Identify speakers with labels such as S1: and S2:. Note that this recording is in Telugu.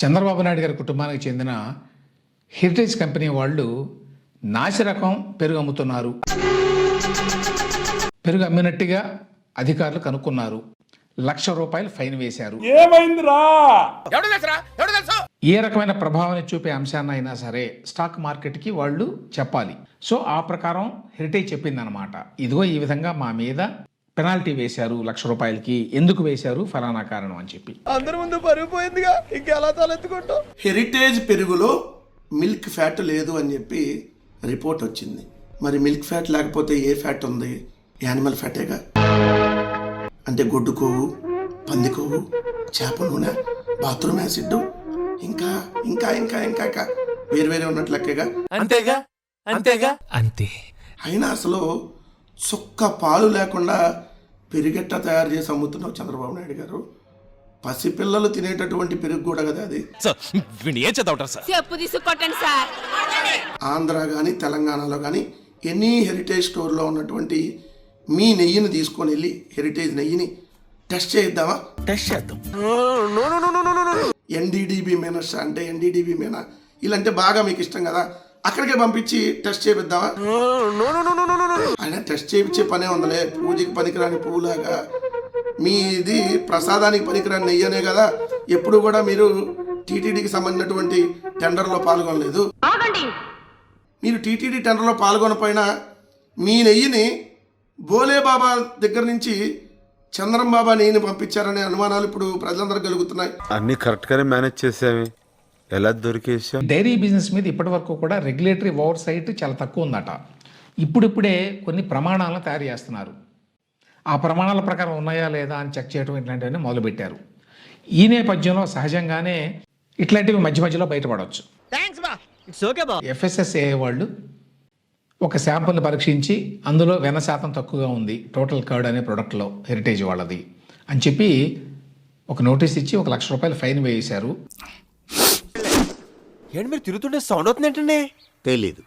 S1: చంద్రబాబు నాయుడు గారి కుటుంబానికి చెందిన హెరిటేజ్ కంపెనీ వాళ్ళు నాసిరకం పెరుగు అమ్ముతున్నారు. పెరుగు అమ్మినట్టుగా అధికారులు కనుక్కున్నారు. ₹1,00,000 ఫైన్ వేశారు. ఏ రకమైన ప్రభావాన్ని చూపే అంశాన్ని అయినా సరే స్టాక్ మార్కెట్కి వాళ్ళు చెప్పాలి. సో ఆ ప్రకారం హెరిటేజ్ చెప్పిందనమాట, ఇదిగో ఈ విధంగా మా మీద పెనాల్టీ వేశారు ₹1,00,000కి, ఎందుకు వేశారు, ఫలానా కారణం అని చెప్పి.
S2: అందరి ముందు పరిగిపోయిందిగా, ఇంకెలా తలెత్తుకుంటాం.
S3: హెరిటేజ్ పెరుగులో మిల్క్ ఫ్యాట్ లేదు అని చెప్పి రిపోర్ట్ వచ్చింది. మరి మిల్క్ ఫ్యాట్ లేకపోతే ఏ ఫ్యాట్ ఉంది? యానిమల్ ఫ్యాటేగా. అంటే గొడ్డు కొవ్వు, పంది కొవ్వు, చేప నూనె, బాత్రూమ్ యాసిడ్, ఇంకా ఇంకా ఇంకా ఇంకా ఇంకా వేరు వేరే ఉన్నట్లు లెక్కగా.
S2: అంతేగా అంతేగా
S4: అంతే.
S3: అయినా అసలు చుక్క పాలు లేకుండా పెరుగెట్ట తయారు చేసి అమ్ముతున్నావు చంద్రబాబు నాయుడు గారు. పసిపిల్లలు తినేటటువంటి పెరుగు కూడా కదా అది. ఆంధ్ర కానీ తెలంగాణలో కానీ ఎనీ హెరిటేజ్ స్టోర్లో ఉన్నటువంటి మీ నెయ్యిని తీసుకొని వెళ్ళి హెరిటేజ్ నెయ్యిని టెస్ట్ చేద్దామా?
S2: టెస్ట్ చేద్దాం.
S3: ఎన్డీడీబీ మేనస్ అంటే ఎన్డీడీబీ మేనా ఇలాంటే బాగా మీకు ఇష్టం కదా, అక్కడికే పంపించి టెస్ట్ చేపిద్దామా? ఆయన టెస్ట్ చేయించే పనే ఉందలే. పూజకి పనికిరాని పువ్వులాగా మీది ప్రసాదానికి పనికిరాని నెయ్యనే కదా. ఎప్పుడు కూడా మీరు టీటీడీకి సంబంధించినటువంటి టెండర్లో పాల్గొనలేదు. మీరు టీటీడీ టెండర్లో పాల్గొనపోయినా మీ నెయ్యిని బోలే బాబా దగ్గర నుంచి చంద్రం బాబా నెయ్యిని పంపించారనే అనుమానాలు ఇప్పుడు ప్రజలందరూ కలుగుతున్నాయి.
S5: అన్ని కరెక్ట్ గానే మేనేజ్ చేసామే, ఎలా దొరికేసాం?
S1: డైరీ బిజినెస్ మీద ఇప్పటి వరకు కూడా రెగ్యులేటరీ ఓవర్ సైట్ చాలా తక్కువ ఉందట. ఇప్పుడిప్పుడే కొన్ని ప్రమాణాలను తయారు చేస్తున్నారు. ఆ ప్రమాణాల ప్రకారం ఉన్నాయా లేదా అని చెక్ చేయడం ఇట్లాంటివన్నీ మొదలుపెట్టారు. ఈ నేపథ్యంలో సహజంగానే ఇట్లాంటివి మధ్య మధ్యలో బయటపడవచ్చు. FSSAI వాళ్ళు ఒక శాంపుల్ని పరీక్షించి అందులో వెన్న శాతం తక్కువగా ఉంది టోటల్ కర్డ్ అనే ప్రోడక్ట్లో హెరిటేజ్ వాళ్ళది అని చెప్పి ఒక నోటీస్ ఇచ్చి ₹1,00,000 ఫైన్ వేశారు.
S2: ఏంటి మీరు తిరుగుతుంటే సౌండ్ అవుతుంది ఏంటండి?
S6: తెలీదు.